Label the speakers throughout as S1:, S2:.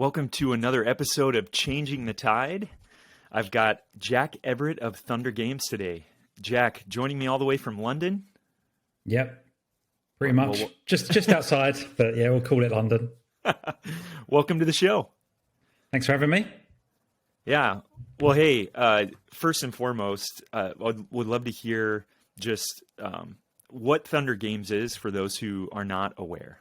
S1: Welcome to another episode of Changing the Tide. I've got Jack Everitt of THNDR Games today. Jack, joining me all the way from London?
S2: Yep, pretty much. Well, just outside, but yeah, we'll call it London.
S1: Welcome to the show.
S2: Thanks for having me.
S1: Yeah. Well, hey, first and foremost, would love to hear just what THNDR Games is for those who are not aware.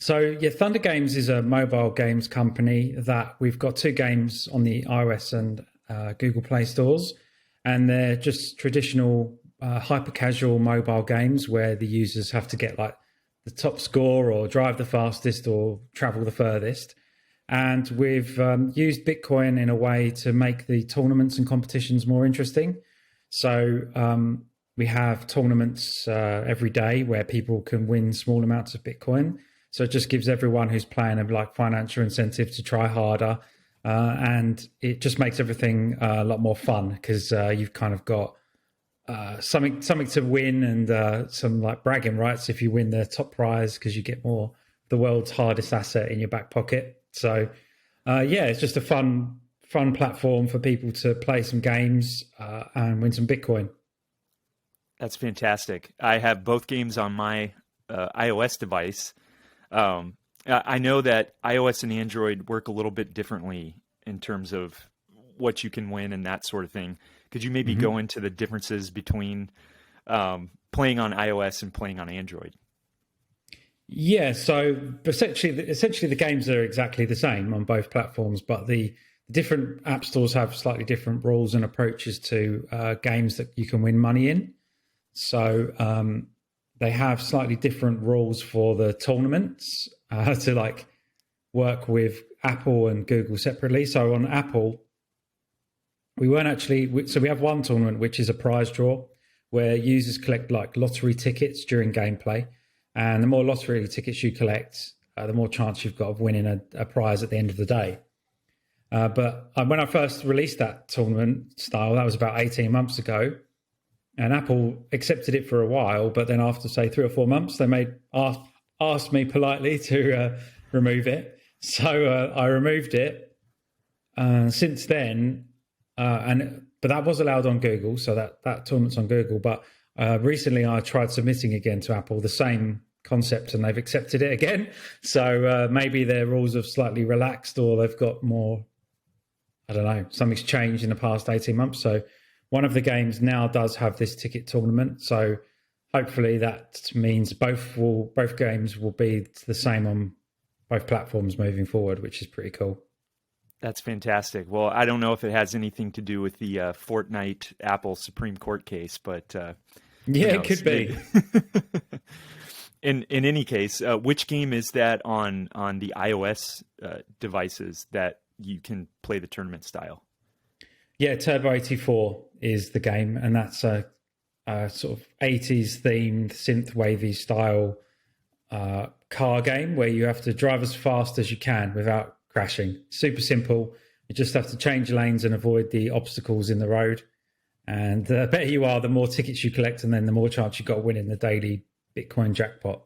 S2: So yeah, THNDR Games is a mobile games company that we've got two games on the iOS and Google Play stores, and they're just traditional hyper-casual mobile games where the users have to get like the top score or drive the fastest or travel the furthest. And we've used Bitcoin in a way to make the tournaments and competitions more interesting. So we have tournaments every day where people can win small amounts of Bitcoin. So it just gives everyone who's playing a like financial incentive to try harder, and it just makes everything a lot more fun because you've kind of got something to win and some like bragging rights if you win the top prize because you get more the world's hardest asset in your back pocket. So yeah, it's just a fun platform for people to play some games and win some Bitcoin.
S1: That's fantastic. I have both games on my iOS device. I know that iOS and Android work a little bit differently in terms of what you can win and that sort of thing. Could you maybe go into the differences between playing on iOS and playing on Android?
S2: Yeah, so essentially the games are exactly the same on both platforms, but the different app stores have slightly different rules and approaches to games that you can win money in. So they have slightly different rules for the tournaments to like work with Apple and Google separately. So on Apple, we have one tournament, which is a prize draw where users collect like lottery tickets during gameplay. And the more lottery tickets you collect, the more chance you've got of winning a prize at the end of the day. But when I first released that tournament style, that was about 18 months ago. And Apple accepted it for a while, but then after, say, 3 or 4 months, they asked me politely to remove it. So I removed it. Since then, but that was allowed on Google, so that tournament's on Google. But recently I tried submitting again to Apple the same concept, and they've accepted it again. So maybe their rules have slightly relaxed, or they've got more, I don't know, something's changed in the past 18 months. So one of the games now does have this ticket tournament, so hopefully that means both games will be the same on both platforms moving forward, which is pretty cool.
S1: That's fantastic. Well, I don't know if it has anything to do with the Fortnite Apple Supreme Court case, but
S2: yeah, it could be.
S1: In any case, which game is that on the iOS devices that you can play the tournament style?
S2: Yeah, Turbo 84 is the game, and that's a sort of 80s themed synth wavy style car game where you have to drive as fast as you can without crashing. Super simple. You just have to change lanes and avoid the obstacles in the road. And the better you are, the more tickets you collect, and then the more chance you've got of winning the daily Bitcoin jackpot.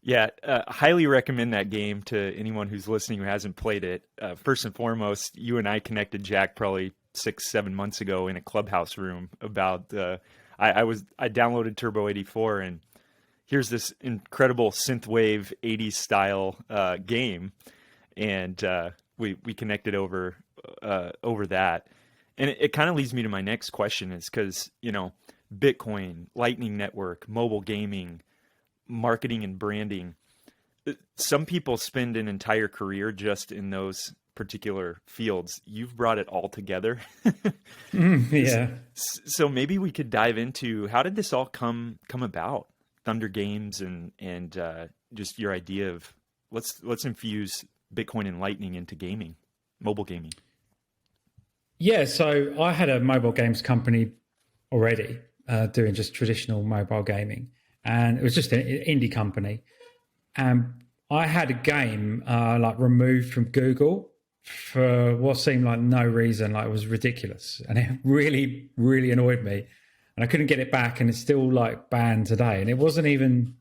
S1: Yeah, highly recommend that game to anyone who's listening who hasn't played it. First and foremost, you and I connected, Jack, probably 6-7 months ago in a clubhouse room about I downloaded Turbo 84, and here's this incredible synthwave 80s style game, and we connected over that. And it kind of leads me to my next question, is because, Bitcoin, Lightning Network, mobile gaming, marketing and branding, some people spend an entire career just in those particular fields. You've brought it all together.
S2: Yeah.
S1: So maybe we could dive into, how did this all come about? THNDR Games and just your idea of let's infuse Bitcoin and Lightning into gaming, mobile gaming.
S2: Yeah, so I had a mobile games company already doing just traditional mobile gaming. And it was just an indie company. And I had a game like removed from Google for what seemed like no reason. Like, it was ridiculous. And it really, really annoyed me. And I couldn't get it back, and it's still like banned today. And it wasn't even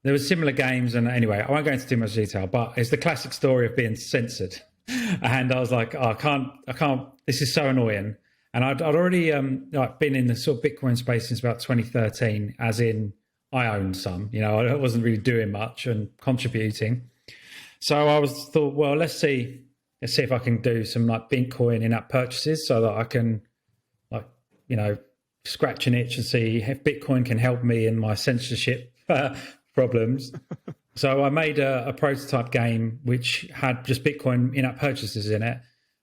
S2: there were similar games, and anyway, I won't go into too much detail, but it's the classic story of being censored. And I was like, oh, I can't. This is so annoying. And I'd already been in the sort of Bitcoin space since about 2013, as in I owned some. I wasn't really doing much and contributing. So I thought, well, let's see if I can do some like Bitcoin in-app purchases so that I can scratch an itch and see if Bitcoin can help me in my censorship problems. So I made a prototype game which had just Bitcoin in-app purchases in it,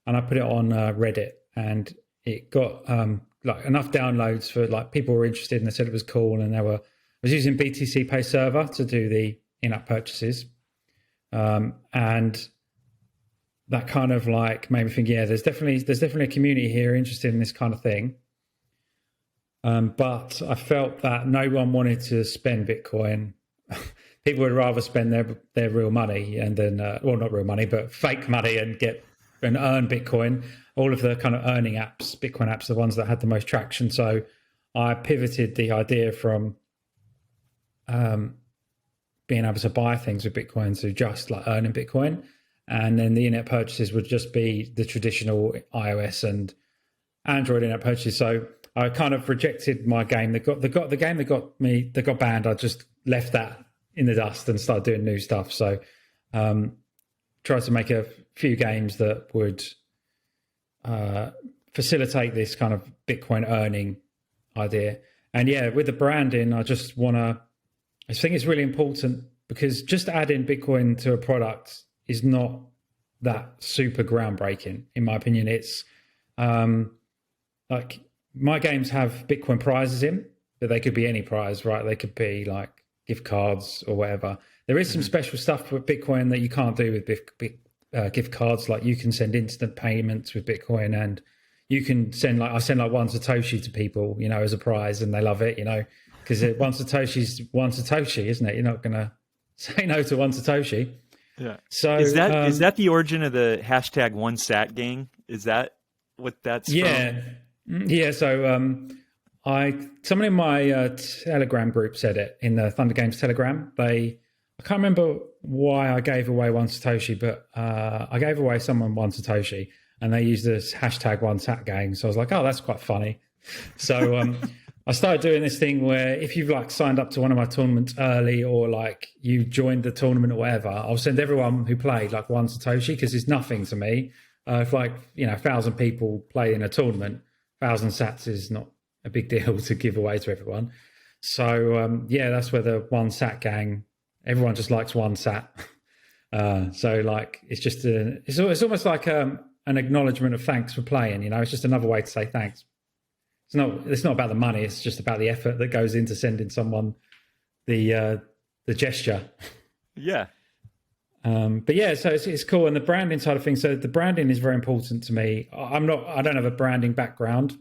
S2: and I put it on Reddit, and it got enough downloads for people were interested, and they said it was cool, and I was using BTC Pay Server to do the in-app purchases, and that kind of made me think, yeah, there's definitely a community here interested in this kind of thing. But I felt that no one wanted to spend Bitcoin. People would rather spend their real money and then, well, not real money, but fake money and earn Bitcoin. All of the kind of earning apps, Bitcoin apps, the ones that had the most traction. So I pivoted the idea from being able to buy things with Bitcoin to just earning Bitcoin. And then the in-app purchases would just be the traditional iOS and Android in-app purchases. So I kind of rejected my game. The game that got banned. I just left that in the dust and started doing new stuff. So tried to make a few games that would facilitate this kind of Bitcoin earning idea. And yeah, with the branding, I think it's really important, because just adding Bitcoin to a product is not that super groundbreaking, in my opinion. It's my games have Bitcoin prizes in, but they could be any prize, right? They could be gift cards or whatever. There is some special stuff with Bitcoin that you can't do with gift cards. You can send instant payments with Bitcoin, and you can send I send 1 Satoshi to people, as a prize, and they love it, because 1 Satoshi's 1 Satoshi, isn't it? You're not going to say no to 1 Satoshi.
S1: Yeah.
S2: So
S1: is that the origin of the hashtag #OneSat gang? Is that what that's from?
S2: Yeah. So someone in my Telegram group said it, in the THNDR Games Telegram. I can't remember why I gave away 1 Satoshi, but I gave away someone 1 Satoshi, and they used this hashtag #OneSat gang. So I was like, oh, that's quite funny. So I started doing this thing where if you've signed up to one of my tournaments early, or you joined the tournament or whatever, I'll send everyone who played 1 Satoshi, because it's nothing to me. If 1,000 people play in a tournament, 1,000 sats is not a big deal to give away to everyone. So that's where the 1 Sat gang, everyone just likes 1 Sat. So it's just it's almost like an acknowledgement of thanks for playing. It's just another way to say thanks. It's not about the money. It's just about the effort that goes into sending someone the gesture.
S1: Yeah.
S2: But yeah, so it's cool. And the branding side of things. So the branding is very important to me. I don't have a branding background,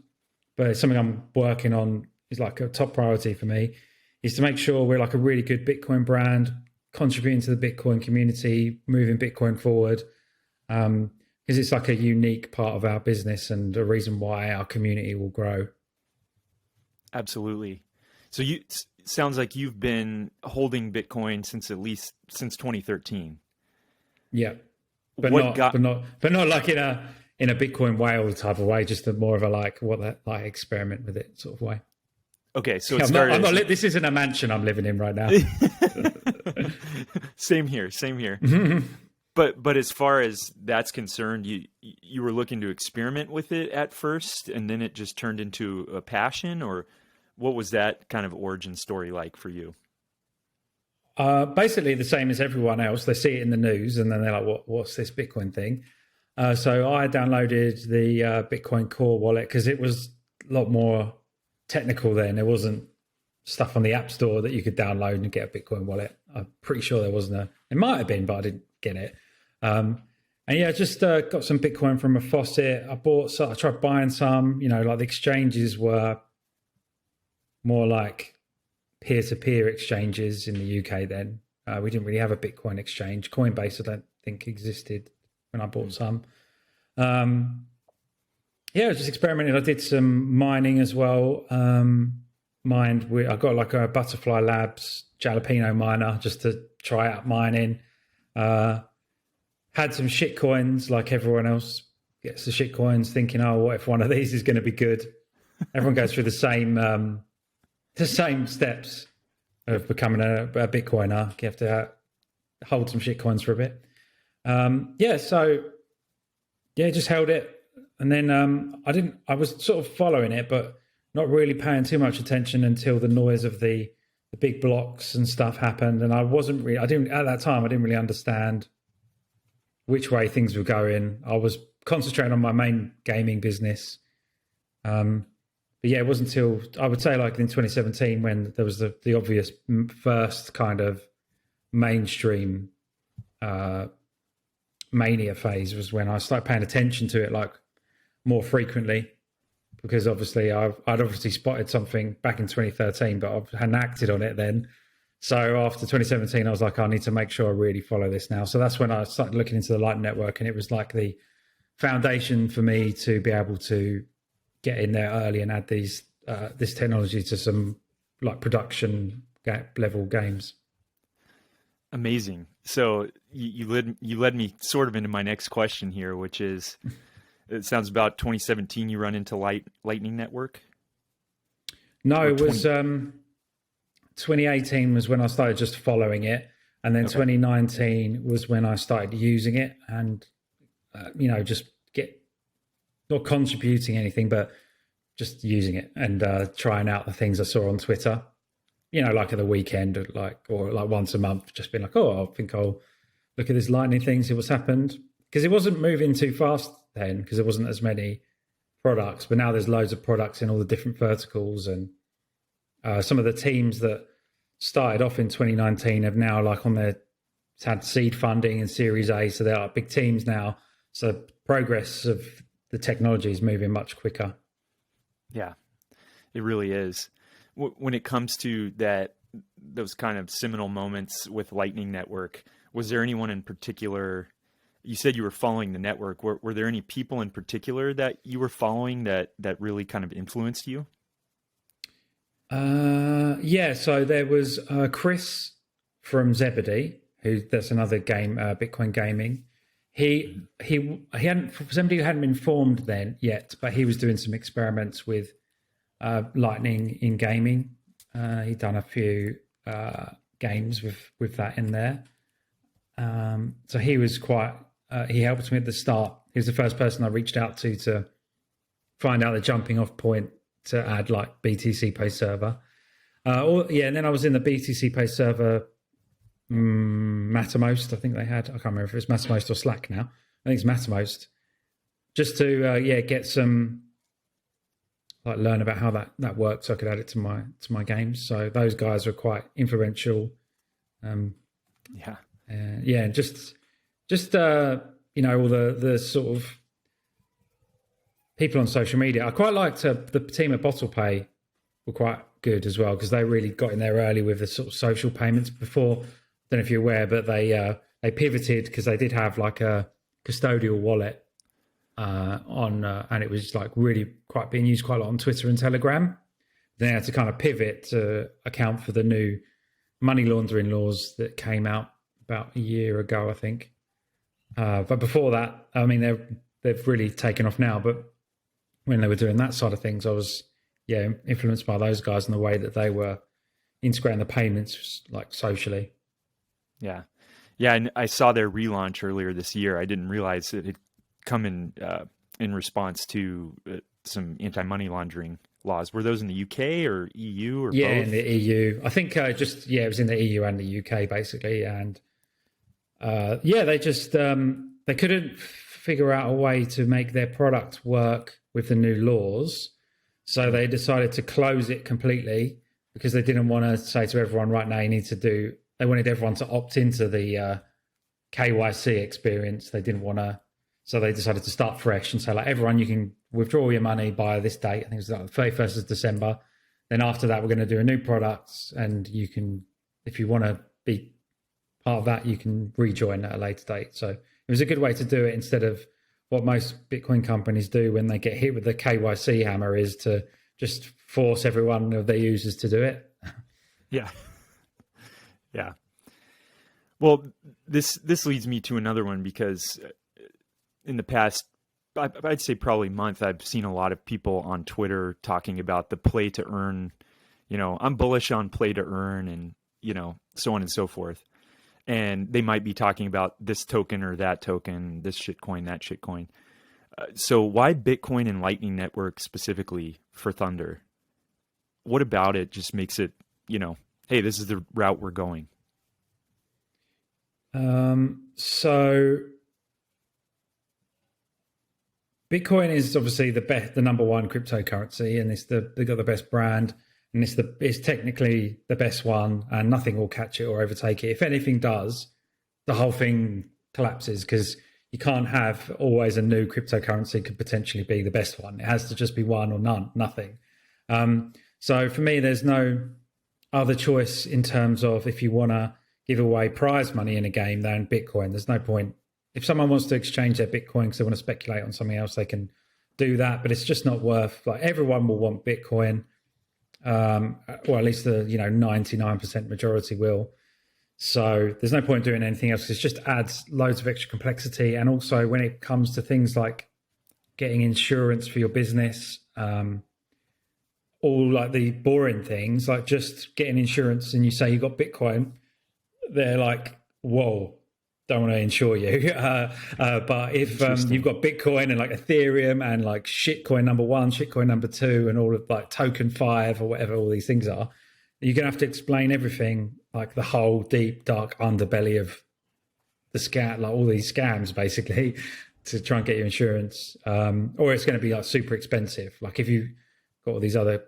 S2: but it's something I'm working on. Is a top priority for me, is to make sure we're a really good Bitcoin brand, contributing to the Bitcoin community, moving Bitcoin forward. Because it's a unique part of our business and a reason why our community will grow.
S1: Absolutely. So it sounds like you've been holding Bitcoin since 2013. Yeah,
S2: but not in a Bitcoin whale type of way. Just more of a experiment with it sort of way.
S1: Okay, so
S2: this isn't a mansion I'm living in right now.
S1: Same here. But as far as that's concerned, you were looking to experiment with it at first, and then it just turned into a passion, or what was that kind of origin story like for you?
S2: Basically the same as everyone else. They see it in the news, and then they're like, what's this Bitcoin thing? So I downloaded the Bitcoin Core wallet, because it was a lot more technical then. There wasn't stuff on the App Store that you could download and get a Bitcoin wallet. I'm pretty sure there wasn't it might have been, but I didn't get it. And yeah, I just got some Bitcoin from a faucet. I tried buying some, the exchanges were more like peer-to-peer exchanges in the UK then. We didn't really have a Bitcoin exchange. Coinbase, I don't think, existed when I bought some. I was just experimenting. I did some mining as well. mined. I got like a Butterfly Labs jalapeno miner just to try out mining. Had some shit coins like everyone else gets the shit coins, thinking, oh, what if one of these is going to be good? Everyone goes through the same steps of becoming a Bitcoiner. You have to hold some shit coins for a bit. Just held it. And then I was sort of following it, but not really paying too much attention until the noise of the big blocks and stuff happened. And at that time, I didn't really understand which way things were going. I was concentrating on my main gaming business. But yeah, it wasn't until, I would say, like in 2017 when there was the obvious first kind of mainstream mania phase, was when I started paying attention to it like more frequently, because obviously I'd obviously spotted something back in 2013, but I hadn't acted on it then. So after 2017, I was like, I need to make sure I really follow this now. So that's when I started looking into the Lightning Network, and it was like the foundation for me to be able to get in there early and add this technology to some like production level games.
S1: Amazing. So you led me sort of into my next question here, which is, it sounds about 2017 you run into Lightning Network?
S2: No, it was 2018 was when I started just following it, and then 2019 was when I started using it, and just not contributing anything, but just using it and trying out the things I saw on Twitter. Like at the weekend, or once a month, just being like, oh, I think I'll look at this Lightning thing, see what's happened. Because it wasn't moving too fast then, because there wasn't as many products. But now there's loads of products in all the different verticals, and some of the teams that started off in 2019 have now had seed funding and Series A, so they're like big teams now. So progress of the technology is moving much quicker. Yeah,
S1: it really is. When it comes to those kind of seminal moments with Lightning Network, was there anyone in particular? You said you were following the network. Were there any people in particular that you were following that really kind of influenced you?
S2: Yeah. So there was Chris from ZEBEDEE, that's another game, Bitcoin gaming. He hadn't, for somebody who hadn't been formed then yet, but he was doing some experiments with Lightning in gaming. He'd done a few games with that in there. So he was he helped me at the start. He was the first person I reached out to find out the jumping off point to add like BTC Pay server. And then I was in the BTC Pay server Mattermost, I think they had. I can't remember if it's Mattermost or Slack now. I think it's Mattermost. Just to get some, learn about how that works, so I could add it to my games. So those guys were quite influential. And just all the sort of people on social media. I quite liked the team at BottlePay were quite good as well, because they really got in there early with the sort of social payments before. I don't know if you're aware, but they pivoted because they did have like a custodial wallet and it was like really quite being used quite a lot on Twitter and Telegram. They had to kind of pivot to account for the new money laundering laws that came out about a year ago, I think. But before that, I mean, they've really taken off now. But when they were doing that side of things, I was influenced by those guys and the way that they were integrating the payments like socially.
S1: Yeah. And I saw their relaunch earlier this year. I didn't realize it had come in response to some anti-money laundering laws. Were those in the UK or EU or both?
S2: In the EU. I think it was in the EU and the UK basically. And they just they couldn't figure out a way to make their product work with the new laws. So they decided to close it completely, because they didn't want to say to everyone, right now you need to do. They wanted everyone to opt into the KYC experience. They didn't want to, so they decided to start fresh and say, like, everyone, you can withdraw your money by this date. I think it was like the 31st of December. Then after that, we're going to do a new product, and you can, if you want to be part of that, you can rejoin at a later date. So it was a good way to do it, instead of what most Bitcoin companies do when they get hit with the KYC hammer, is to just force every one of their users to do it.
S1: Yeah. Yeah. Well, this leads me to another one, because in the past, I'd say probably month, I've seen a lot of people on Twitter talking about the play to earn. I'm bullish on play to earn, and so on and so forth. And they might be talking about this token or that token, this shitcoin, that shitcoin. So why Bitcoin and Lightning Network specifically for Thunder? What about it just makes it, hey, this is the route we're going?
S2: So Bitcoin is obviously the number one cryptocurrency, and they've got the best brand, and it's technically the best one, and nothing will catch it or overtake it. If anything does, the whole thing collapses, because you can't have always a new cryptocurrency could potentially be the best one. It has to just be one or nothing. So for me, there's no other choice in terms of if you want to give away prize money in a game than Bitcoin. There's no point. If someone wants to exchange their Bitcoin because they want to speculate on something else, they can do that, but it's just not worth, like, everyone will want Bitcoin, or at least the 99% majority will. So there's no point doing anything else. It just adds loads of extra complexity. And also when it comes to things like getting insurance for your business, all like the boring things, like just getting insurance, and you say you got Bitcoin, they're like, whoa, don't want to insure you. But if you've got Bitcoin and like Ethereum and like shitcoin number 1, shitcoin number 2, and all of like token 5 or whatever all these things are, you're going to have to explain everything, like the whole deep, dark underbelly of the scam, like all these scams basically, to try and get your insurance. Or it's going to be like super expensive. Like if you got all these other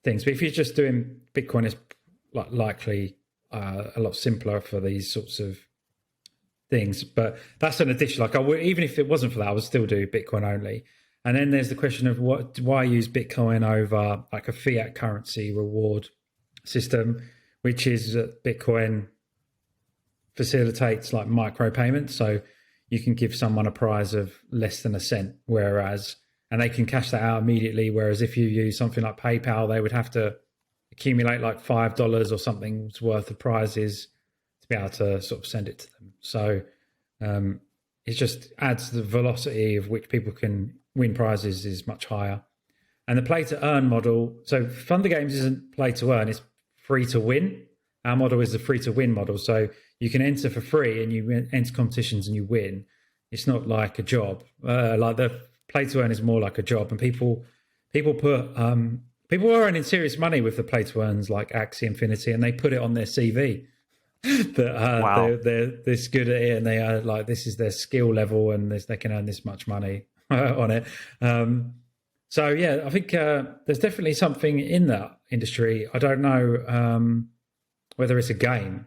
S2: things, but if you're just doing Bitcoin, is like likely a lot simpler for these sorts of things. But that's an addition. Like even if it wasn't for that, I would still do Bitcoin only. And then there's the question of why use Bitcoin over like a fiat currency reward system, which is that Bitcoin facilitates like micropayments. So you can give someone a prize of less than a cent, and they can cash that out immediately. Whereas if you use something like PayPal, they would have to accumulate like $5 or something's worth of prizes to be able to sort of send it to them. So it just adds the velocity of which people can win prizes is much higher. And the play to earn model, so Thunder Games isn't play to earn, it's free to win. Our model is the free to win model. So you can enter for free and you enter competitions and you win. It's not like a job. Like the play to earn is more like a job, and people are earning serious money with the play to earns like Axie Infinity, and they put it on their CV that
S1: Wow.
S2: they're this good at it, and they are like, this is their skill level, and they can earn this much money on it. So yeah, I think there's definitely something in that industry. I don't know whether it's a game.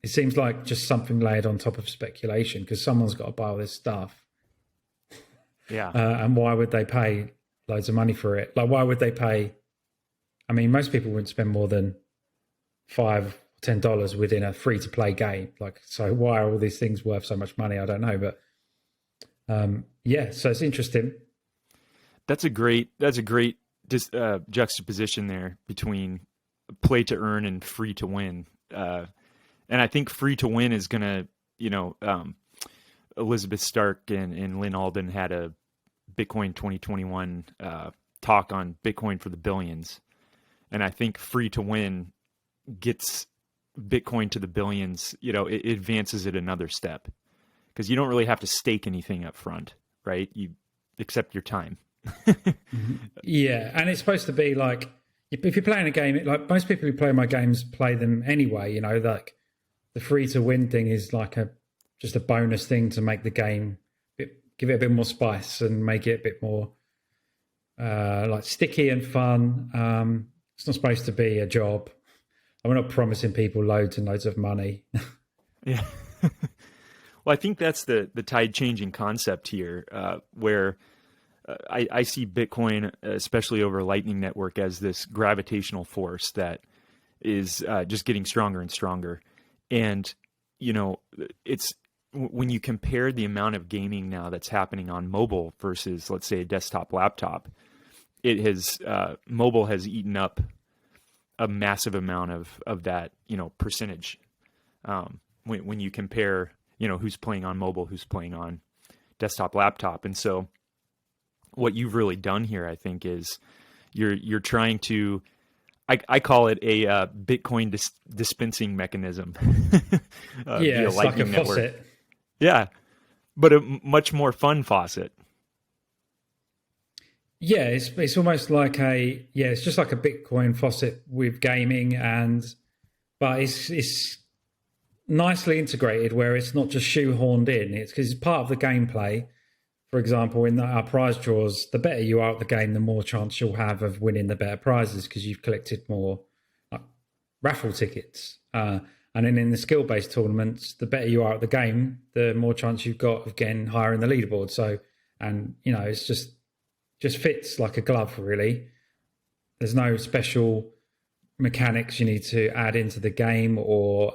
S2: It seems like just something laid on top of speculation, because someone's got to buy all this stuff.
S1: Yeah.
S2: And why would they pay loads of money for it? Like, why would they pay? I mean, most people wouldn't spend more than $5 or $10 within a free to play game. Like, so why are all these things worth so much money? I don't know, but yeah, so it's interesting.
S1: That's a great juxtaposition there between play to earn and free to win. And I think free to win is going to, Elizabeth Stark and Lynn Alden had a Bitcoin 2021 talk on Bitcoin for the billions. And I think free to win gets Bitcoin to the billions, it advances it another step, because you don't really have to stake anything up front, right? You accept your time.
S2: Yeah, and it's supposed to be like, if you're playing a game, like most people who play my games play them anyway, like the free to win thing is like just a bonus thing to make the game, give it a bit more spice and make it a bit more like sticky and fun. It's not supposed to be a job. We're not promising people loads and loads of money.
S1: Yeah. Well, I think that's the tide changing concept here, where I see Bitcoin, especially over Lightning Network, as this gravitational force that is just getting stronger and stronger. And, it's when you compare the amount of gaming now that's happening on mobile versus, let's say, a desktop laptop, it has mobile has eaten up a massive amount of that, percentage. When you compare, who's playing on mobile, who's playing on desktop, laptop. And so what you've really done here, I think, is you're trying to, I call it a Bitcoin dispensing mechanism.
S2: Yeah, it's like a faucet.
S1: Yeah, but a much more fun faucet.
S2: Yeah, it's almost like it's just like a Bitcoin faucet with gaming, but it's nicely integrated where it's not just shoehorned in. It's because it's part of the gameplay. For example, in our prize draws, the better you are at the game, the more chance you'll have of winning the better prizes because you've collected more raffle tickets. And then in the skill-based tournaments, the better you are at the game, the more chance you've got of getting higher in the leaderboard. So, it's just fits like a glove, really. There's no special mechanics you need to add into the game or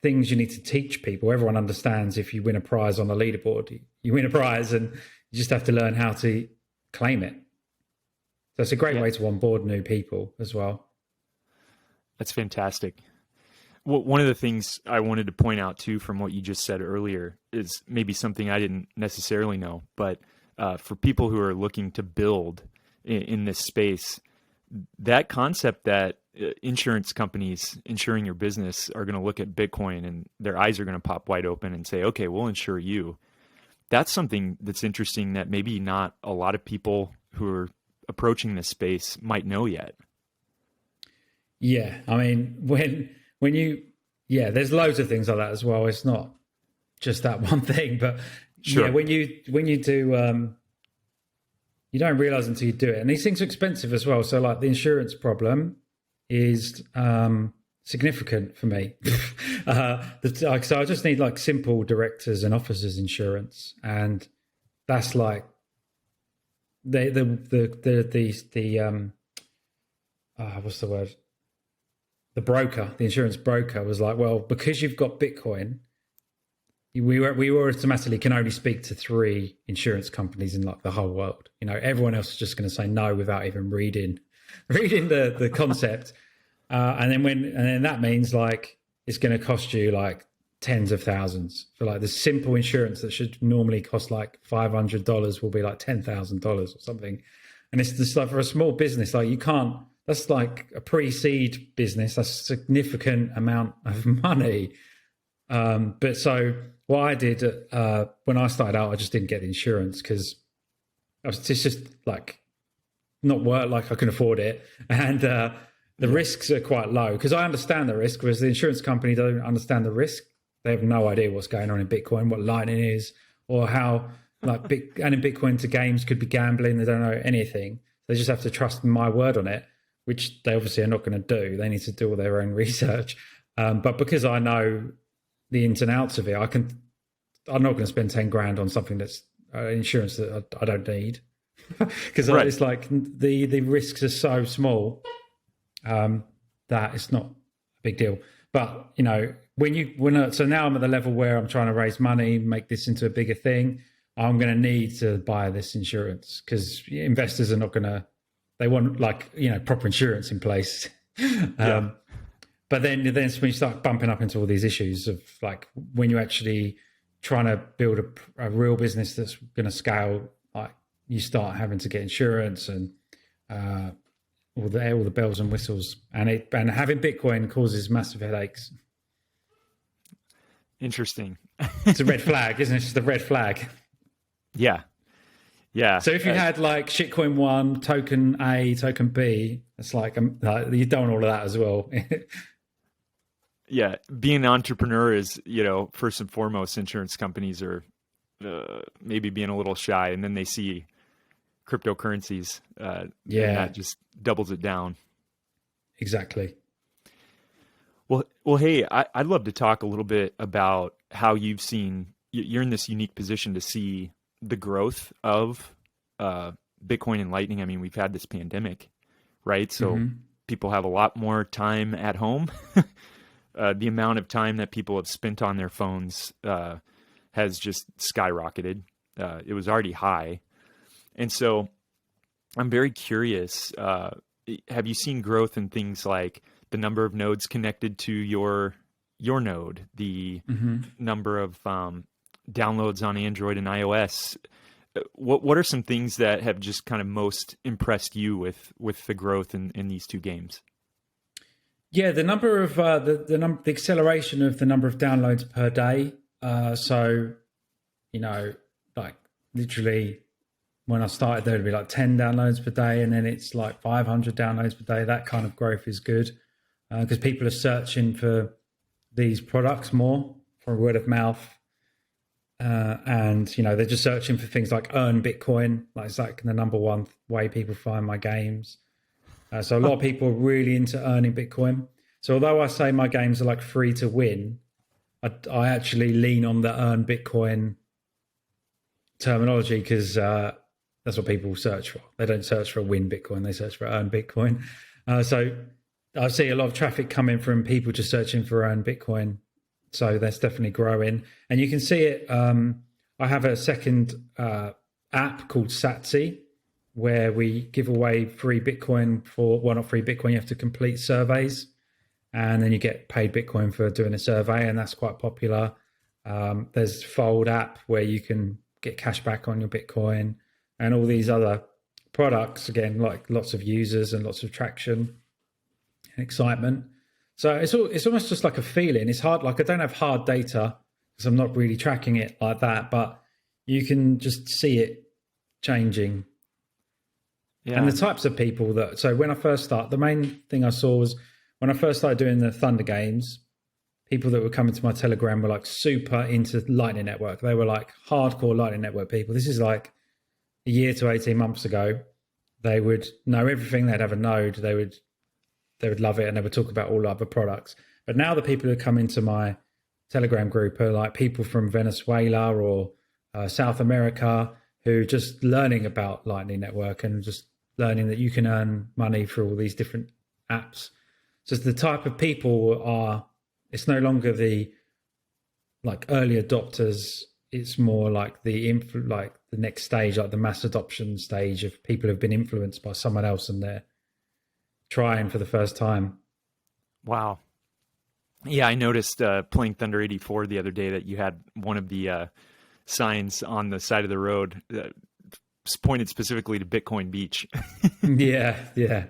S2: things you need to teach people. Everyone understands if you win a prize on a leaderboard, you win a prize and you just have to learn how to claim it. So it's a great way to onboard new people as well.
S1: That's fantastic. Well, one of the things I wanted to point out too from what you just said earlier is maybe something I didn't necessarily know, but for people who are looking to build in this space, that concept that insurance companies insuring your business are going to look at Bitcoin and their eyes are going to pop wide open and say, okay, we'll insure you. That's something that's interesting that maybe not a lot of people who are approaching this space might know yet.
S2: Yeah. I mean, when you, there's loads of things like that as well. It's not just that one thing, but
S1: sure.
S2: Yeah, when you do, you don't realize until you do it. And these things are expensive as well. So like the insurance problem is significant for me. So I just need like simple directors and officers insurance. And that's like what's the word? The broker, the insurance broker was like, well, because you've got Bitcoin, we automatically can only speak to 3 insurance companies in like the whole world. Everyone else is just going to say no without even reading the concept. And then that means like it's going to cost you like tens of thousands for like the simple insurance that should normally cost like $500 will be like $10,000 or something. And it's just like for a small business, like you can't. That's like a pre-seed business. That's a significant amount of money. But so what I did when I started out, I just didn't get the insurance because it's just like not work like I can afford it, and the risks are quite low because I understand the risk, whereas the insurance company don't understand the risk. They have no idea what's going on in Bitcoin, what Lightning is, or how and in Bitcoin to games could be gambling. They don't know anything. They just have to trust my word on it, which they obviously are not going to do. They need to do all their own research. But because I know the ins and outs of it, I'm not going to spend 10 grand on something that's insurance that I don't need because right. It's like the risks are so small that it's not a big deal. But so now I'm at the level where I'm trying to raise money, make this into a bigger thing. I'm going to need to buy this insurance because investors are not going to. They want like proper insurance in place. But then when you start bumping up into all these issues of like when you're actually trying to build a real business that's going to scale, like you start having to get insurance and all the bells and whistles, and having Bitcoin causes massive headaches.
S1: Interesting.
S2: It's a red flag, isn't it? It's just a red flag.
S1: Yeah. Yeah.
S2: So if you had like shitcoin 1, token A, token B, it's like you don't want all of that as well.
S1: Yeah, being an entrepreneur is, first and foremost, insurance companies are maybe being a little shy, and then they see cryptocurrencies, and that just doubles it down.
S2: Exactly.
S1: Well, hey, I'd love to talk a little bit about how you've seen. You're in this unique position to see the growth of Bitcoin and Lightning. I mean, we've had this pandemic, right? So people have a lot more time at home. The amount of time that people have spent on their phones has just skyrocketed. It was already high. And so I'm very curious. Have you seen growth in things like the number of nodes connected to your node, the number of downloads on Android and iOS? What are some things that have just kind of most impressed you with the growth in these two games?
S2: Yeah, the number of the acceleration of the number of downloads per day. So, like literally when I started, there would be like 10 downloads per day, and then it's like 500 downloads per day. That kind of growth is good because people are searching for these products more from word of mouth. And they're just searching for things like earn Bitcoin. Like it's like the number one way people find my games. So a lot of people are really into earning Bitcoin. So although I say my games are like free to win, I actually lean on the earn Bitcoin terminology because that's what people search for. They don't search for win Bitcoin; they search for earn Bitcoin. So I see a lot of traffic coming from people just searching for earn Bitcoin. So that's definitely growing. And you can see it. I have a second app called Satsi where we give away free Bitcoin not free Bitcoin, you have to complete surveys. And then you get paid Bitcoin for doing a survey. And that's quite popular. There's Fold app where you can get cash back on your Bitcoin and all these other products. Again, like lots of users and lots of traction and excitement. So it's almost just like a feeling. It's hard. Like I don't have hard data because I'm not really tracking it like that, but you can just see it changing. Yeah. And the types of people so when I first started, the main thing I saw was when I first started doing the THNDR Games, people that were coming to my Telegram were like super into Lightning Network. They were like hardcore Lightning Network people. This is like a year to 18 months ago. They would know everything. They'd have a node. They would love it, and they would talk about all other products. But now the people who come into my Telegram group are like people from Venezuela or South America who are just learning about Lightning Network and just learning that you can earn money through all these different apps. So the type of people it's no longer the like early adopters. It's more like the next stage, like the mass adoption stage of people who've been influenced by someone else and they're trying for the first time.
S1: Wow. Yeah, I noticed playing Thunder 84 the other day that you had one of the signs on the side of the road pointed specifically to Bitcoin Beach.
S2: Yeah.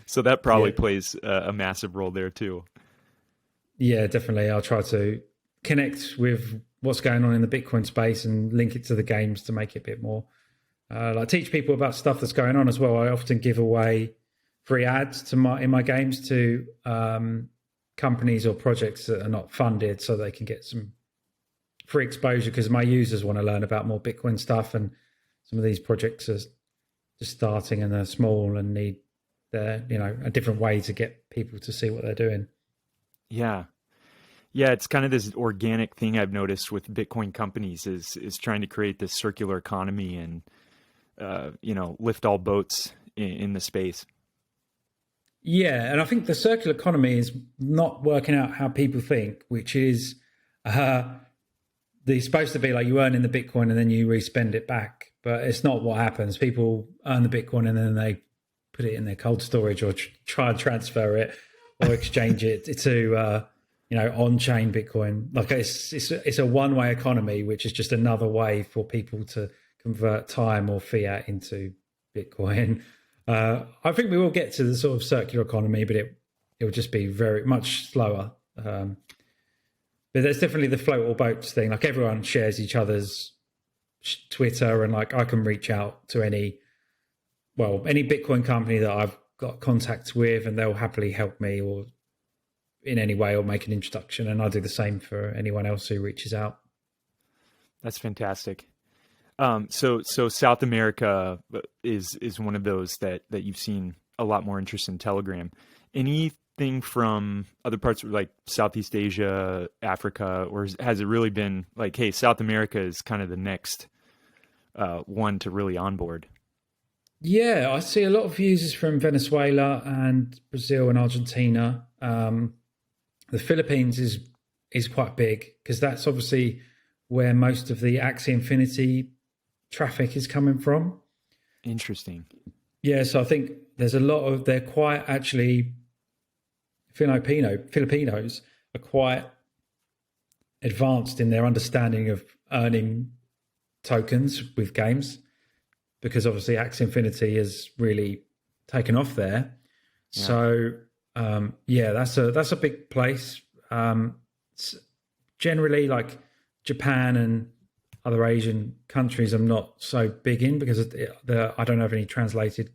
S1: So that probably plays a massive role there too.
S2: Yeah, definitely. I'll try to connect with what's going on in the Bitcoin space and link it to the games to make it a bit more teach people about stuff that's going on as well. I often give away free ads in my games to companies or projects that are not funded so they can get some free exposure because my users want to learn about more Bitcoin stuff, and some of these projects are just starting and they're small and need a different way to get people to see what they're doing. Yeah,
S1: it's kind of this organic thing I've noticed with Bitcoin companies is trying to create this circular economy and lift all boats in the space.
S2: Yeah, and I think the circular economy is not working out how people think, which is they're supposed to be like you earn in the Bitcoin and then you re-spend it back. But it's not what happens. People earn the Bitcoin and then they put it in their cold storage or try and transfer it or exchange it to on-chain Bitcoin. Like it's a one-way economy, which is just another way for people to convert time or fiat into Bitcoin. I think we will get to the sort of circular economy, but it will just be very much slower. But there's definitely the float all boats thing. Like everyone shares each other's Twitter, and like I can reach out to any Bitcoin company that I've got contacts with, and they'll happily help me or in any way or make an introduction. And I'll do the same for anyone else who reaches out.
S1: That's fantastic. So South America is one of those that you've seen a lot more interest in Telegram. Anything from other parts of like Southeast Asia, Africa, or has it really been like, hey, South America is kind of the next one to really onboard?
S2: Yeah, I see a lot of users from Venezuela and Brazil and Argentina. The Philippines is quite big because that's obviously where most of the Axie Infinity traffic is coming from.
S1: Interesting.
S2: Yeah, so I think there's a lot of they're quite actually Filipinos are quite advanced in their understanding of earning tokens with games because obviously Axie Infinity has really taken off there.
S1: Yeah.
S2: So that's a big place. Generally, like Japan and other Asian countries, I'm not so big in because I don't have any translated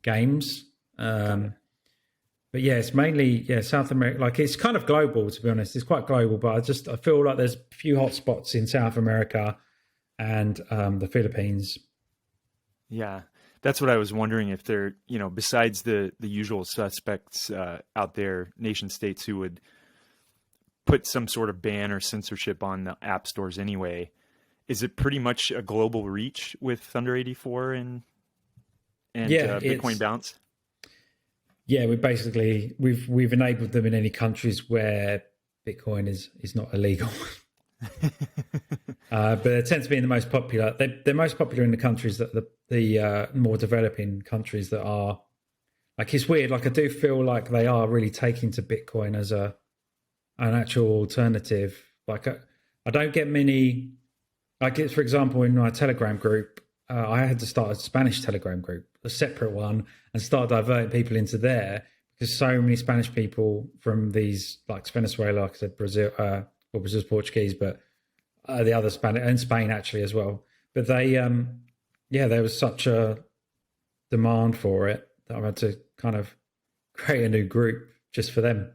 S2: games. But yeah, it's mainly South America. Like it's kind of global, to be honest. It's quite global, but I feel like there's a few hotspots in South America and the Philippines.
S1: Yeah, that's what I was wondering if they're, besides the usual suspects out there, nation states who would put some sort of ban or censorship on the app stores anyway. Is it pretty much a global reach with Thunder 84 and Bitcoin Bounce?
S2: Yeah, we've enabled them in any countries where Bitcoin is not illegal. But they tend to be in the most popular. They're most popular in the countries that the more developing countries that are like. It's weird. Like I do feel like they are really taking to Bitcoin as an actual alternative. Like I don't get many. Like for example, in my Telegram group, I had to start a Spanish Telegram group, a separate one, and start diverting people into there because so many Spanish people from these, like Venezuela, like I said, Brazil, Brazil's Portuguese, but the other Spanish and Spain actually as well. But they, there was such a demand for it that I had to kind of create a new group just for them.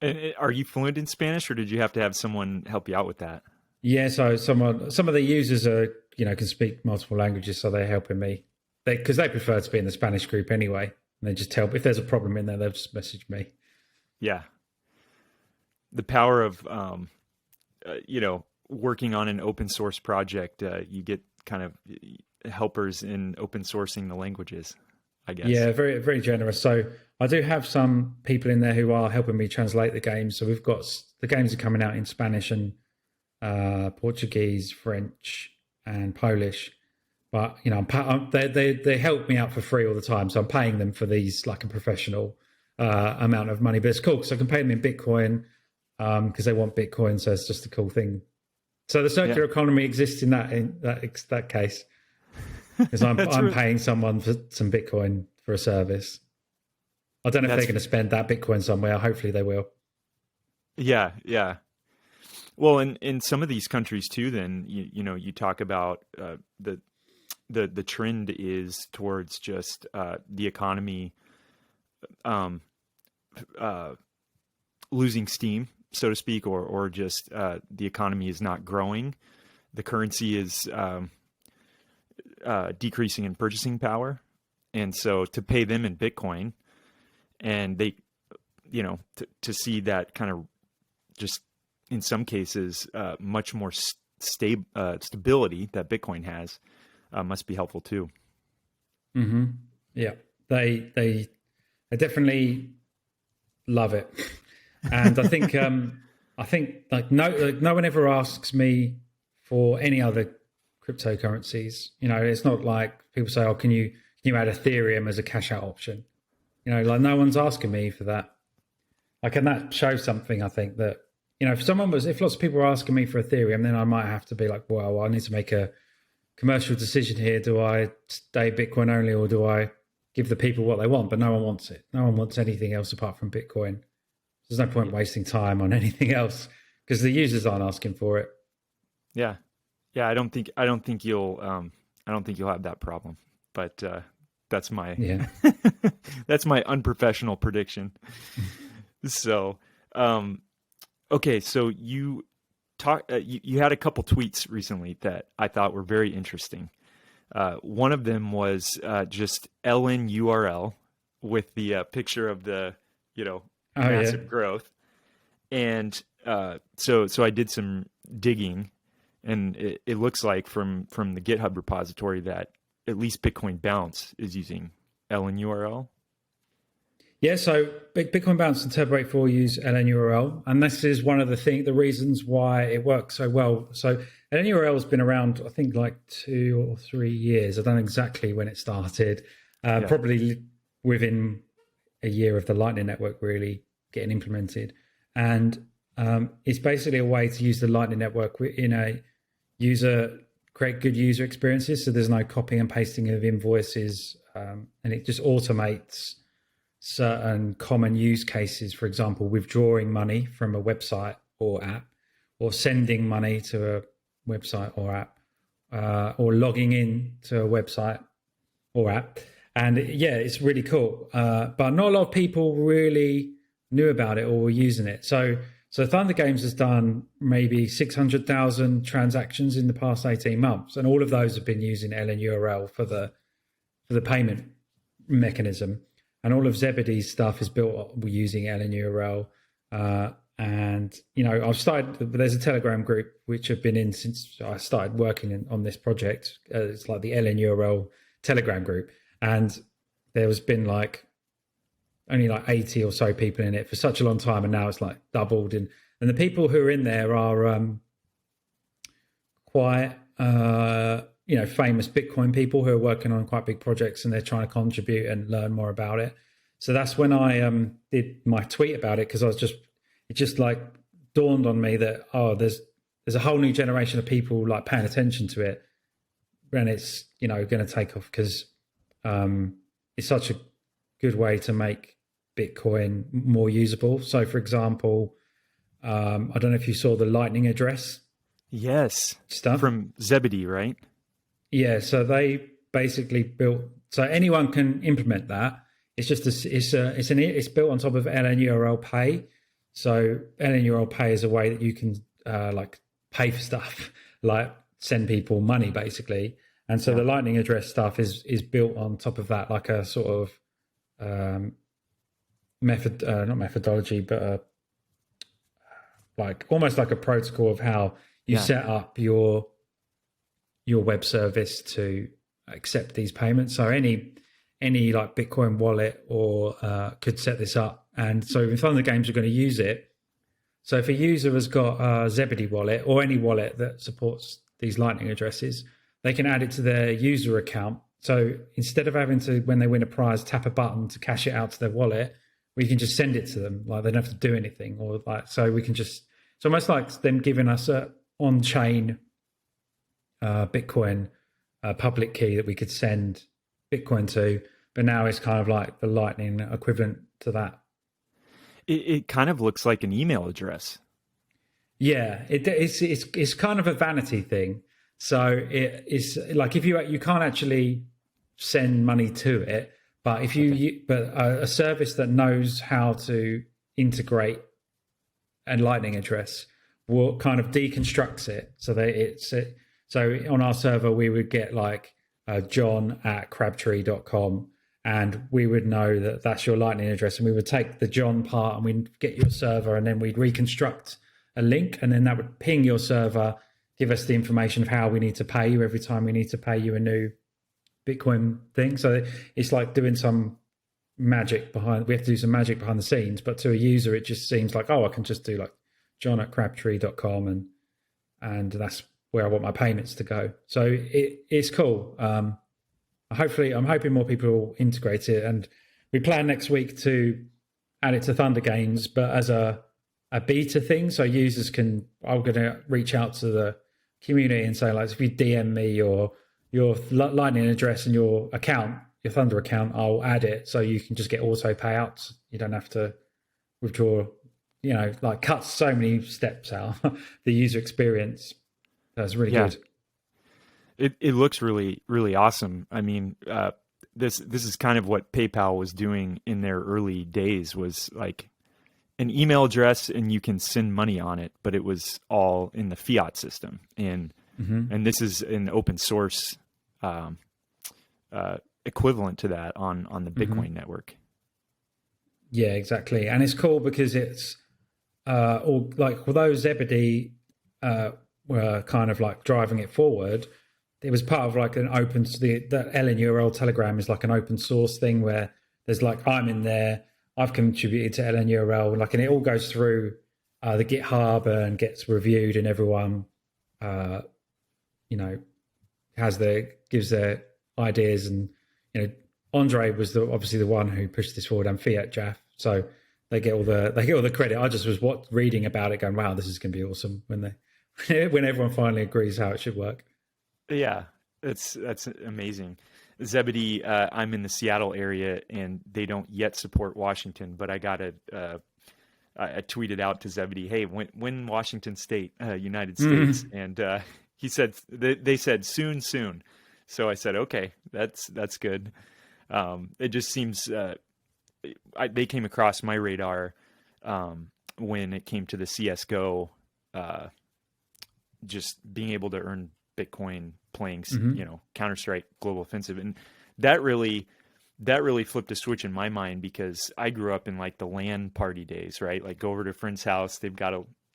S1: And are you fluent in Spanish, or did you have to have someone help you out with that?
S2: Yeah, so some of the users are can speak multiple languages, so they're helping me because they prefer to be in the Spanish group anyway. And they just tell if there's a problem in there, they'll just message me.
S1: Yeah, the power of working on an open source project, you get kind of helpers in open sourcing the languages, I guess.
S2: Yeah, very very generous. So I do have some people in there who are helping me translate the games. So we've got the games are coming out in Spanish and Portuguese, French, and Polish. But they help me out for free all the time, so I'm paying them for these like a professional amount of money. But it's cool because I can pay them in Bitcoin because they want Bitcoin, so it's just a cool thing. So the circular economy exists in that case because I'm paying someone for some Bitcoin for a service. I don't know if they're going to spend that Bitcoin somewhere. Hopefully they will.
S1: Yeah, yeah. Well, in some of these countries too, then you talk about the trend is towards just the economy losing steam, so to speak, or just the economy is not growing. The currency is decreasing in purchasing power, and so to pay them in Bitcoin, and they, to see that kind of just in some cases much more stability that Bitcoin has must be helpful too.
S2: Mm-hmm. Yeah, they definitely love it, and I think like no one ever asks me for any other cryptocurrencies. It's not like people say, "Oh, can you add Ethereum as a cash out option?" Like no one's asking me for that. Like, and that shows something. I think that if lots of people were asking me for Ethereum, then I might have to be like, well, I need to make a commercial decision here. Do I stay Bitcoin only, or do I give the people what they want? But no one wants it. No one wants anything else apart from Bitcoin. There's no point wasting time on anything else because the users aren't asking for it.
S1: Yeah, yeah. I don't think you'll have that problem. But that's my that's my unprofessional prediction. So, okay. So you had a couple tweets recently that I thought were very interesting. One of them was just LNURL with the picture of the massive growth, and so I did some digging, and it looks like from the GitHub repository that at least Bitcoin Bounce is using LNURL.
S2: Yeah, so Bitcoin Bounce and Turbo 84 use LNURL, and this is one of the reasons why it works so well. So LNURL has been around, I think, like 2 or 3 years. I don't know exactly when it started. Probably within a year of the Lightning Network really getting implemented, and it's basically a way to use the Lightning Network in a create good user experiences. So there's no copying and pasting of invoices, and it just automates certain common use cases, for example, withdrawing money from a website or app, or sending money to a website or app, or logging in to a website or app. And yeah, it's really cool. But not a lot of people really knew about it or were using it. So Thunder Games has done maybe 600,000 transactions in the past 18 months. And all of those have been using LNURL for the payment mechanism. And all of ZEBEDEE's stuff is built using LNURL. And, there's a Telegram group which I've been in since I started working on this project. It's like the LNURL Telegram group. And there has been only 80 or so people in it for such a long time. And now it's doubled. And the people who are in there are quite, famous Bitcoin people who are working on quite big projects, and they're trying to contribute and learn more about it. So that's when I did my tweet about it, because it just dawned on me that, there's a whole new generation of people paying attention to it, and it's, going to take off, because it's such a good way to make Bitcoin more usable. So for example, I don't know if you saw the Lightning address.
S1: Yes.
S2: Stuff
S1: from ZEBEDEE, right?
S2: Yeah. So they basically built, so anyone can implement that. It's just it's built on top of LNURL Pay. So LNURL Pay is a way that you can pay for stuff, send people money basically. And so the Lightning address stuff is built on top of that, like a sort of not methodology, but almost like a protocol of how you set up your web service to accept these payments. So any Bitcoin wallet or could set this up. And so if Thunder Games are going to use it, so if a user has got a ZEBEDEE wallet or any wallet that supports these Lightning addresses, they can add it to their user account. So instead of having to, when they win a prize, tap a button to cash it out to their wallet, we can just send it to them. They don't have to do anything, so we can just, it's almost like them giving us a on-chain Bitcoin public key that we could send Bitcoin to, but now it's kind of like the Lightning equivalent to that.
S1: It kind of looks like an email address.
S2: Yeah, it's kind of a vanity thing. So it's like if you can't actually send money to it, but if a service that knows how to integrate a Lightning address will kind of deconstructs it so that so on our server we would get john@crabtree.com, and we would know that that's your Lightning address, and we would take the John part and we'd get your server, and then we'd reconstruct a link, and then that would ping your server, give us the information of how we need to pay you every time we need to pay you a new Bitcoin thing. So it's like doing some magic we have to do some magic behind the scenes, but to a user it just seems like, I can just do john@crabtree.com and that's where I want my payments to go. So it's cool. I'm hoping more people will integrate it, and we plan next week to add it to Thunder Games, but as a beta thing, so users I'm going to reach out to the community and say, if you DM me your Lightning address and your account, your Thunder account, I'll add it so you can just get auto payouts. You don't have to withdraw, cuts so many steps out the user experience. That's really good.
S1: It looks really, really awesome. I mean, this is kind of what PayPal was doing in their early days, was an email address and you can send money on it, but it was all in the fiat system. And this is an open source equivalent to that on the Bitcoin network.
S2: Yeah, exactly. And it's cool because it's although ZEBEDEE were kind of driving it forward, it was part of an open, the LNURL Telegram is an open source thing where there's I'm in there, I've contributed to LNURL, and it all goes through the GitHub and gets reviewed, and everyone, gives their ideas. And Andre was obviously the one who pushed this forward, and Fiat Jaff, so they get all the credit. I just was reading about it, going, "Wow, this is going to be awesome!" When everyone finally agrees how it should work.
S1: Yeah, that's amazing. ZEBEDEE, I'm in the Seattle area, and they don't yet support Washington, but I tweeted out to ZEBEDEE, "Hey, when Washington State, United States?" And he said they said soon. So I said, okay, that's good. It just seems they came across my radar when it came to the CS:GO, just being able to earn Bitcoin playing, Counter-Strike Global Offensive, and that really flipped a switch in my mind, because I grew up in like the LAN party days, right? Like, go over to a friend's house, they've got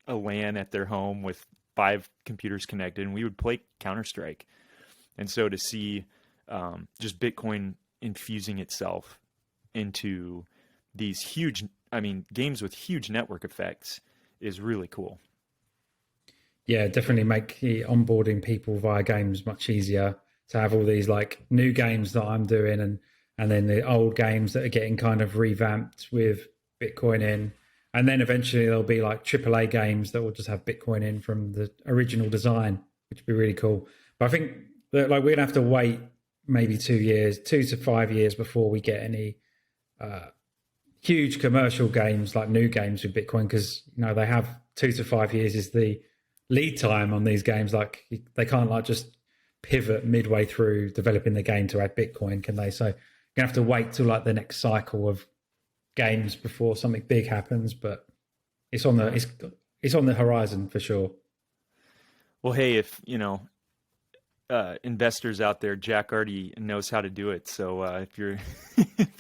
S1: a LAN at their home with 5 computers connected, and we would play Counter-Strike. And so to see just Bitcoin infusing itself into these games with huge network effects is really cool.
S2: Yeah, definitely make onboarding people via games much easier, to have all these like new games that I'm doing, and then the old games that are getting kind of revamped with Bitcoin in. And then eventually there'll be like AAA games that will just have Bitcoin in from the original design, which would be really cool. But I think that we're going to have to wait maybe 2 to 5 years before we get any huge commercial games, like new games with Bitcoin, because they have 2 to 5 years is the lead time on these games. Like, they can't just pivot midway through developing the game to add Bitcoin, can they? So you're gonna have to wait till the next cycle of games before something big happens. But it's on the horizon for sure.
S1: Well, hey, if investors out there, Jack already knows how to do it. So if you're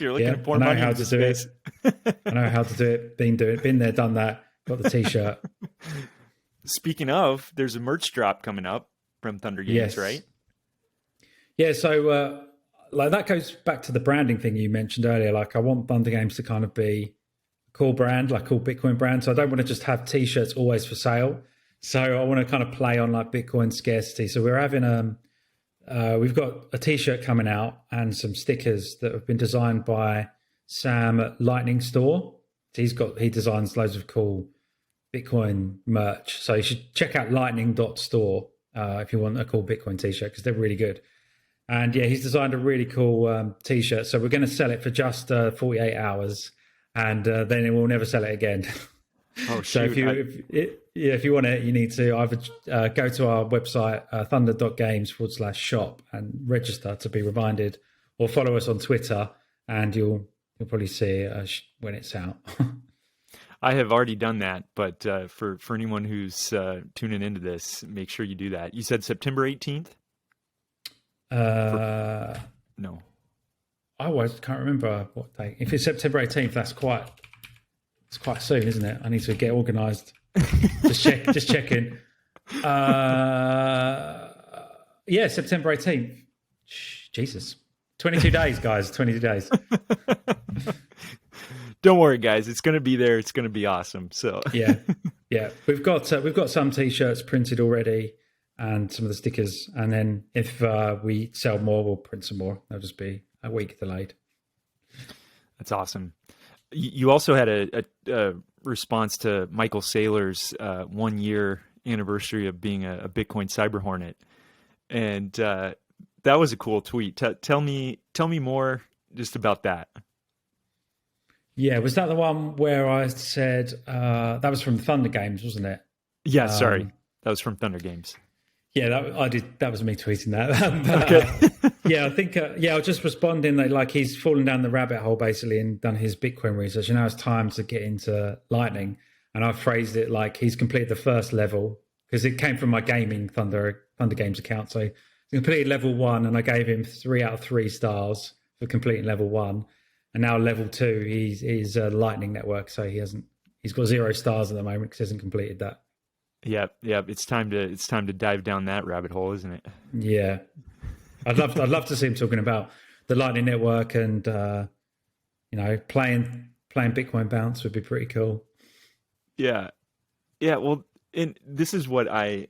S1: looking to pour money into space,
S2: I know how to do it. Been there, done that. Got the T-shirt.
S1: Speaking of, there's a merch drop coming up from THNDR Games, right?
S2: Yeah, so that goes back to the branding thing you mentioned earlier. Like, I want THNDR Games to kind of be a cool brand, like a cool Bitcoin brand. So I don't want to just have T-shirts always for sale. So I want to kind of play on like Bitcoin scarcity. So we're having we've got a T-shirt coming out and some stickers that have been designed by Sam at Lightning Store. He designs loads of cool Bitcoin merch. So you should check out lightning.store if you want a cool Bitcoin T-shirt, because they're really good. And yeah, he's designed a really cool T-shirt. So we're going to sell it for just 48 hours, and then we'll never sell it again.
S1: Oh,
S2: so if you want it, you need to either go to our website, THNDR.games/shop, and register to be reminded, or follow us on Twitter, and you'll probably see it when it's out.
S1: I have already done that, but for anyone who's tuning into this, make sure you do that. You said September 18th? No.
S2: I can't remember what day. If it's September 18th, it's quite soon, isn't it? I need to get organised. Just checking. Yeah, September 18th. Jesus. 22 days, guys. 22 days.
S1: Don't worry, guys. It's going to be there. It's going to be awesome. So
S2: yeah. We've got some T-shirts printed already, and some of the stickers. And then if we sell more, we'll print some more. They'll just be a week delayed.
S1: That's awesome. You also had a response to Michael Saylor's 1 year anniversary of being a Bitcoin Cyber Hornet, and that was a cool tweet. Tell me more just about that.
S2: Yeah, was that the one where I said that was from THNDR Games, wasn't it?
S1: Yeah, sorry, that was from THNDR Games.
S2: Yeah, I did. That was me tweeting that.
S1: Okay.
S2: Yeah, I think. I was just responding that like he's fallen down the rabbit hole basically and done his Bitcoin research, and now it's time to get into Lightning. And I phrased it like he's completed the first level, because it came from my gaming THNDR Games account. So he completed level 1, and I gave him 3 out of 3 stars for completing level 1. And now level 2, he's a Lightning network, so he's got 0 stars at the moment because he hasn't completed that.
S1: Yeah. It's time to dive down that rabbit hole, isn't it?
S2: Yeah, I'd love to see him talking about the Lightning Network and playing playing Bitcoin Bounce would be pretty cool.
S1: Yeah. Yeah. Well, and this is what I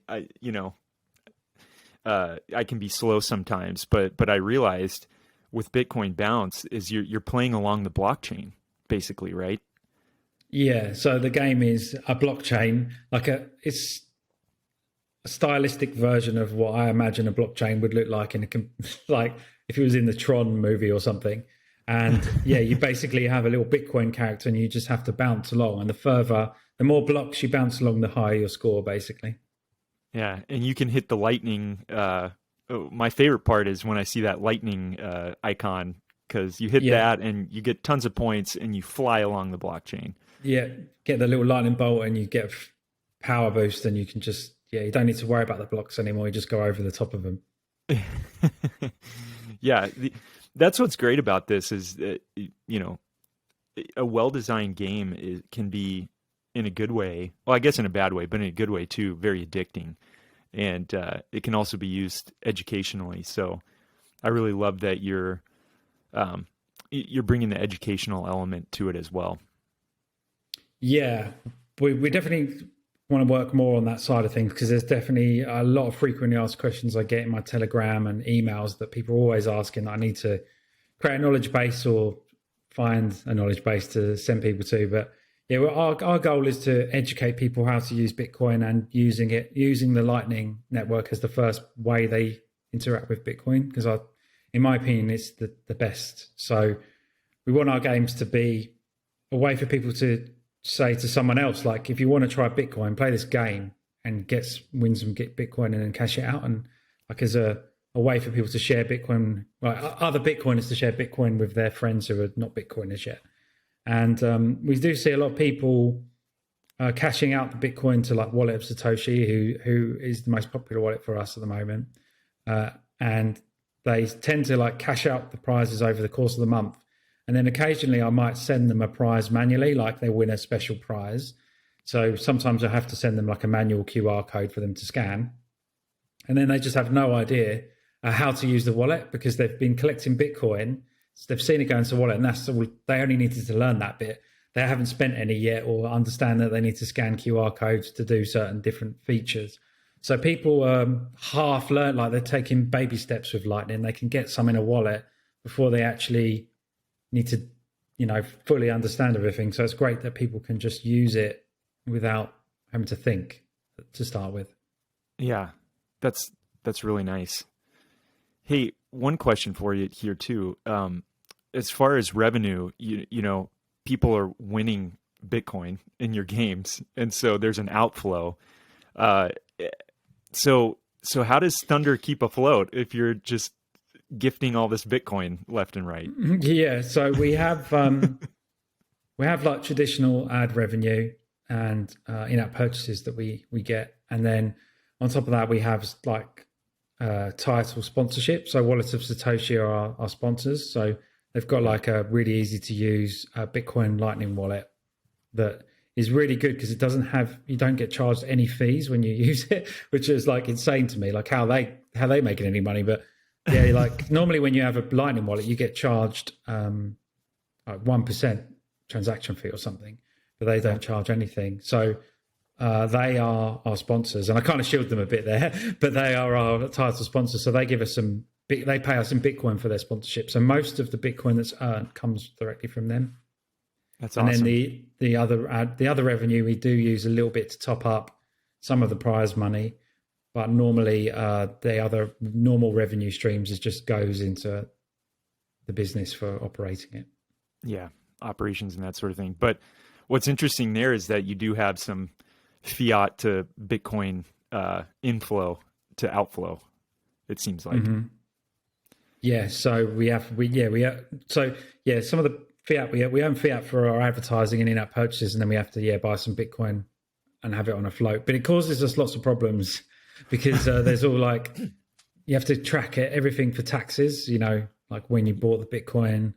S1: can be slow sometimes, but I realized with Bitcoin Bounce is you're playing along the blockchain basically, right?
S2: Yeah, so the game is a blockchain, it's a stylistic version of what I imagine a blockchain would look like like if it was in the Tron movie or something. And yeah, you basically have a little Bitcoin character, and you just have to bounce along. And the more blocks you bounce along, the higher your score, basically.
S1: Yeah, and you can hit the lightning. My favorite part is when I see that lightning icon, because you hit
S2: Yeah,
S1: that and you get tons of points and you fly along the blockchain.
S2: yeah. Get the little lightning bolt, and you get a power boost, and you can just you don't need to worry about the blocks anymore. You just go over the top of them.
S1: Yeah, that's what's great about this is that, a well-designed game can be in a good way. Well, I guess in a bad way, but in a good way too. Very addicting, and it can also be used educationally. So I really love that you're bringing the educational element to it as well.
S2: Yeah, we definitely want to work more on that side of things, because there's definitely a lot of frequently asked questions I get in my Telegram and emails that people are always asking that I need to create a knowledge base or find a knowledge base to send people to. But yeah, well, our goal is to educate people how to use Bitcoin, and using the Lightning Network as the first way they interact with Bitcoin, because in my opinion, it's the best. So we want our games to be a way for people to say to someone else, like, if you want to try Bitcoin, play this game and win some Bitcoin and then cash it out. And like as a way for people to share Bitcoin, like other Bitcoiners to share Bitcoin with their friends who are not Bitcoiners yet. And we do see a lot of people cashing out the Bitcoin to like Wallet of Satoshi, who is the most popular wallet for us at the moment. And they tend to like cash out the prizes over the course of the month. And then occasionally I might send them a prize manually, like they win a special prize. So sometimes I have to send them like a manual QR code for them to scan. And then they just have no idea how to use the wallet, because they've been collecting Bitcoin. So they've seen it go into the wallet, and that's all. They only needed to learn that bit. They haven't spent any yet, or understand that they need to scan QR codes to do certain different features. So people half learn, like they're taking baby steps with Lightning. They can get some in a wallet before they actually need to, fully understand everything. So it's great that people can just use it without having to think to start with.
S1: Yeah, that's really nice. Hey, one question for you here too. As far as revenue, people are winning Bitcoin in your games, and so there's an outflow. So how does Thunder keep afloat if you're just gifting all this Bitcoin left and right?
S2: Yeah, so we have like traditional ad revenue and in-app purchases that we get, and then on top of that we have like title sponsorship. So Wallet of Satoshi are our sponsors. So they've got like a really easy to use Bitcoin Lightning wallet that is really good, because you don't get charged any fees when you use it, which is like insane to me, like how they making any money. But yeah, like normally when you have a Lightning wallet, you get charged like 1% transaction fee or something, but they don't charge anything. So they are our sponsors, and I kind of shield them a bit there, but they are our title sponsors. So they give us they pay us in Bitcoin for their sponsorship. So most of the Bitcoin that's earned comes directly from them.
S1: That's awesome.
S2: And then the other revenue, we do use a little bit to top up some of the prize money, but normally the other normal revenue streams just goes into the business for operating it.
S1: Yeah, operations and that sort of thing. But what's interesting there is that you do have some fiat to Bitcoin inflow to outflow, it seems like.
S2: Mm-hmm. Yeah, so some of the fiat we own fiat for our advertising and in-app purchases, and then we have to buy some Bitcoin and have it on a float. But it causes us lots of problems, because there's all like, you have to track everything for taxes, like when you bought the Bitcoin,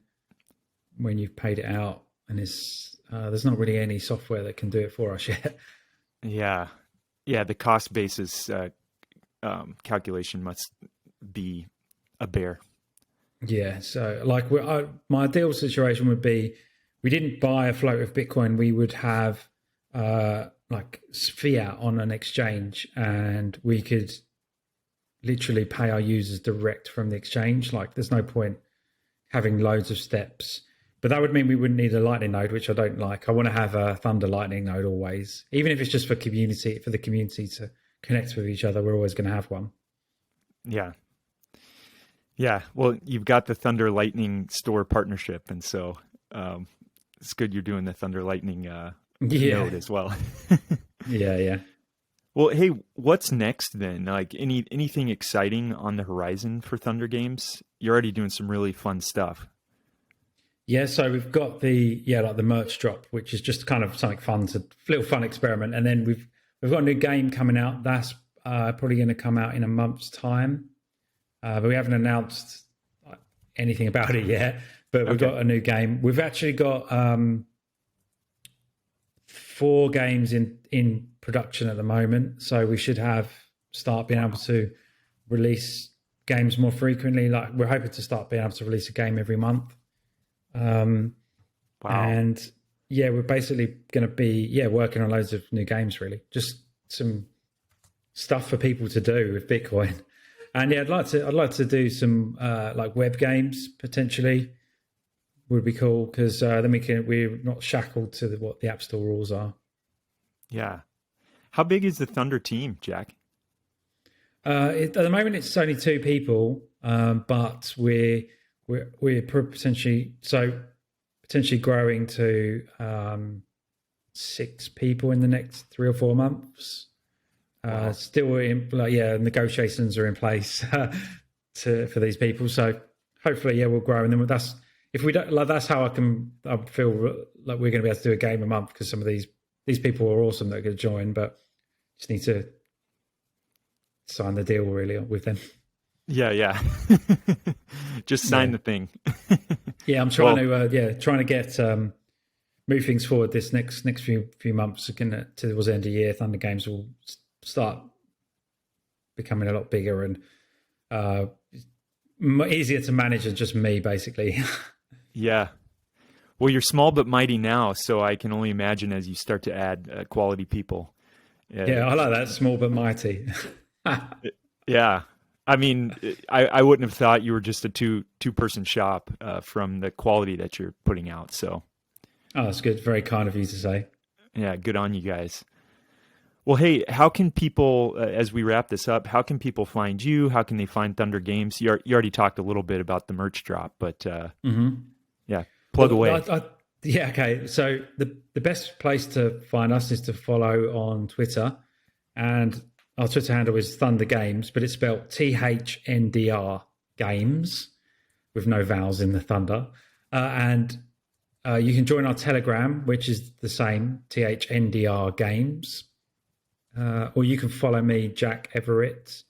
S2: when you've paid it out, and there's not really any software that can do it for us yet.
S1: Yeah, the cost basis calculation must be a bear.
S2: Yeah, so like my ideal situation would be we didn't buy a float of Bitcoin, we would have like fiat on an exchange, and we could literally pay our users direct from the exchange. Like there's no point having loads of steps. But that would mean we wouldn't need a Lightning node, which I don't like. I want to have a Thunder Lightning node always, even if it's just for the community to connect with each other. We're always going to have one.
S1: Yeah. Yeah. Well, you've got the Thunder Lightning store partnership. And so it's good you're doing the Thunder Lightning node as well.
S2: Yeah.
S1: Well, hey, what's next then? Like anything exciting on the horizon for Thunder Games? You're already doing some really fun stuff.
S2: Yeah, so we've got the merch drop, which is just kind of something fun, a little fun experiment, and then we've got a new game coming out. That's probably going to come out in a month's time, but we haven't announced anything about it yet. But we've got a new game. We've actually got 4 games in production at the moment, so we should start being able to release games more frequently. Like we're hoping to start being able to release a game every month.
S1: Wow.
S2: And yeah, we're basically going to be working on loads of new games, really, just some stuff for people to do with Bitcoin. And yeah, I'd like to do some like web games potentially. Would be cool because then we're not shackled to what the App Store rules are. Yeah.
S1: How big is the Thunder team, Jack?
S2: At the moment, it's only 2 people, but we're potentially growing to 6 people in the next 3 or 4 months.
S1: Wow.
S2: Still, negotiations are in place for these people. So hopefully, we'll grow. And then that's how I feel like we're going to be able to do a game a month because some of these people are awesome that are going to join, but just need to sign the deal really with them.
S1: Yeah. Just sign the thing.
S2: Yeah, I'm trying to get move things forward this next few months. Towards the end of the year, Thunder Games will start becoming a lot bigger and easier to manage than just me, basically.
S1: Yeah. Well, you're small but mighty now, so I can only imagine as you start to add quality people.
S2: Yeah, I like that, small but mighty.
S1: Yeah. I mean, I wouldn't have thought you were just a two-person shop from the quality that you're putting out. So,
S2: oh, that's good. Very kind of you to say.
S1: Yeah, good on you guys. Well, hey, how can people, as we wrap this up, how can people find you? How can they find Thunder Games? You already talked a little bit about the merch drop, but yeah, plug away.
S2: Okay. So the best place to find us is to follow on Twitter, and our Twitter handle is Thunder Games, but it's spelled THNDR Games with no vowels in the Thunder. And you can join our Telegram, which is the same, THNDR Games. Or you can follow me, Jack Everitt,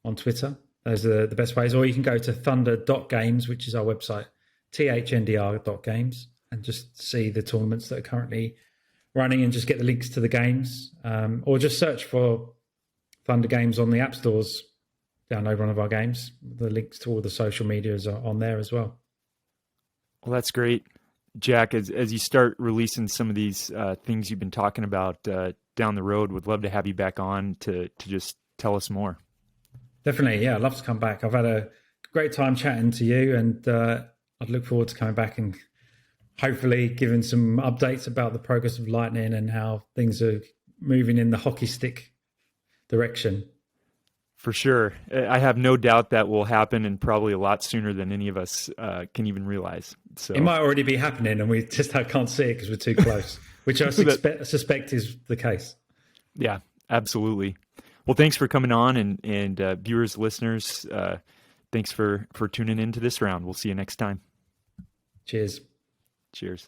S2: on Twitter. Those are the best ways. Or you can go to thunder.games, which is our website, THNDR.games, and just see the tournaments that are currently running and just get the links to the games. Or just search for Thunder Games on the app stores, download one of our games. The links to all the social medias are on there as well.
S1: Well, that's great. Jack, as you start releasing some of these things you've been talking about down the road, would love to have you back on to just tell us more.
S2: Definitely, yeah, I'd love to come back. I've had a great time chatting to you, and I'd look forward to coming back and hopefully giving some updates about the progress of Lightning and how things are moving in the hockey stick direction.
S1: For sure. I have no doubt that will happen, and probably a lot sooner than any of us can even realize. So
S2: it might already be happening and we just can't see it because we're too close, which I suspect is the case.
S1: Yeah, absolutely. Well, thanks for coming on, and viewers, listeners, thanks for tuning into this round. We'll see you next time.
S2: Cheers.
S1: Cheers.